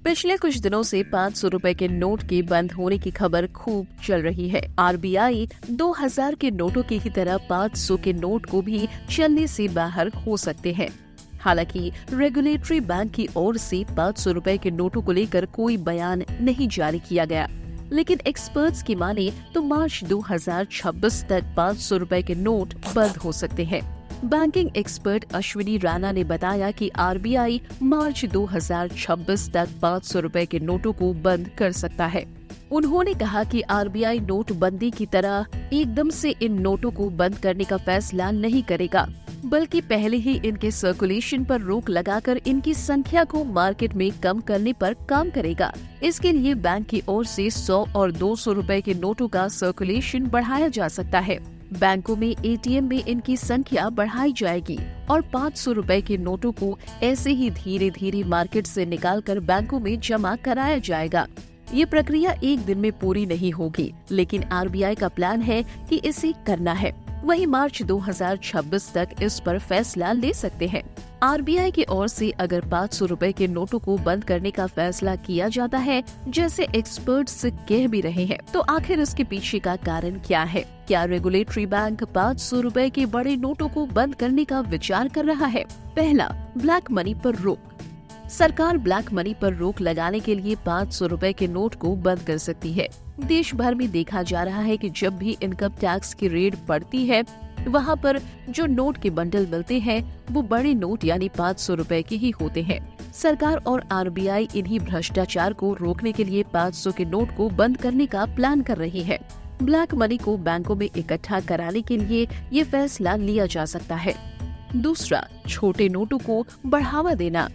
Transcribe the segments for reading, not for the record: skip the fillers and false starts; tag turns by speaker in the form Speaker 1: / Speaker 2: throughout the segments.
Speaker 1: पिछले कुछ दिनों से 500 रुपए के नोट के बंद होने की खबर खूब चल रही है। आरबीआई 2000 के नोटों की ही तरह 500 के नोट को भी चलने से बाहर हो सकते हैं। हालांकि रेगुलेटरी बैंक की ओर से 500 रुपए के नोटों को लेकर कोई बयान नहीं जारी किया गया, लेकिन एक्सपर्ट्स की माने तो मार्च 2026 तक 500 रुपए के नोट बंद हो सकते हैं। बैंकिंग एक्सपर्ट अश्विनी राणा ने बताया कि आरबीआई मार्च 2026 तक 500 रुपए के नोटों को बंद कर सकता है। उन्होंने कहा कि आरबीआई नोटबंदी की तरह एकदम से इन नोटों को बंद करने का फैसला नहीं करेगा, बल्कि पहले ही इनके सर्कुलेशन पर रोक लगाकर इनकी संख्या को मार्केट में कम करने पर काम करेगा। इसके लिए बैंक की ओर से 100 और 200 रुपए के नोटों का सर्कुलेशन बढ़ाया जा सकता है। बैंकों में एटीएम में इनकी संख्या बढ़ाई जाएगी और 500 रुपए के नोटों को ऐसे ही धीरे धीरे मार्केट से निकालकर बैंकों में जमा कराया जाएगा। ये प्रक्रिया एक दिन में पूरी नहीं होगी, लेकिन आरबीआई का प्लान है कि इसे करना है। वहीं मार्च 2026 तक इस पर फैसला ले सकते हैं। आरबीआई की ओर से अगर 500 रुपए के नोटों को बंद करने का फैसला किया जाता है, जैसे एक्सपर्ट्स कह भी रहे हैं, तो आखिर इसके पीछे का कारण क्या है? क्या रेगुलेटरी बैंक 500 रुपए के बड़े नोटों को बंद करने का विचार कर रहा है? पहला, ब्लैक मनी पर रोक। सरकार ब्लैक मनी पर रोक लगाने के लिए 500 रुपए के नोट को बंद कर सकती है। देश भर में देखा जा रहा है कि जब भी इनकम टैक्स की रेड पड़ती है, वहाँ पर जो नोट के बंडल मिलते हैं वो बड़े नोट यानी 500 रुपए के ही होते हैं। सरकार और आरबीआई इन्हीं भ्रष्टाचार को रोकने के लिए 500 के नोट को बंद करने का प्लान कर रही है। ब्लैक मनी को बैंकों में इकट्ठा कराने के लिए ये फैसला लिया जा सकता है। दूसरा, छोटे नोटों को बढ़ावा देना।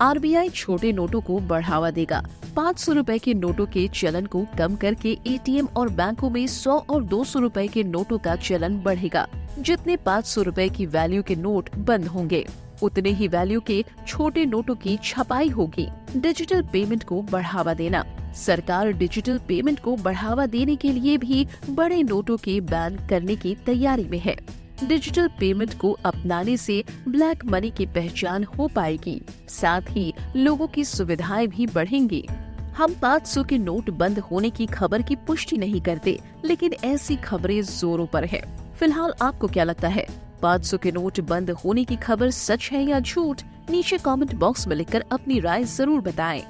Speaker 1: आरबीआई छोटे नोटों को बढ़ावा देगा। 500 रुपए के नोटों के चलन को कम करके एटीएम और बैंकों में 100 और 200 रुपए के नोटों का चलन बढ़ेगा। जितने 500 रुपए की वैल्यू के नोट बंद होंगे, उतने ही वैल्यू के छोटे नोटों की छपाई होगी। डिजिटल पेमेंट को बढ़ावा देना। सरकार डिजिटल पेमेंट को बढ़ावा देने के लिए भी बड़े नोटों के बैन करने की तैयारी में है। डिजिटल पेमेंट को अपनाने से ब्लैक मनी की पहचान हो पाएगी, साथ ही लोगों की सुविधाएं भी बढ़ेंगी। हम 500 के नोट बंद होने की खबर की पुष्टि नहीं करते, लेकिन ऐसी खबरें जोरों पर है। फिलहाल आपको क्या लगता है? 500 के नोट बंद होने की खबर सच है या झूठ? नीचे कमेंट बॉक्स में लिखकर अपनी राय जरूर बताएं।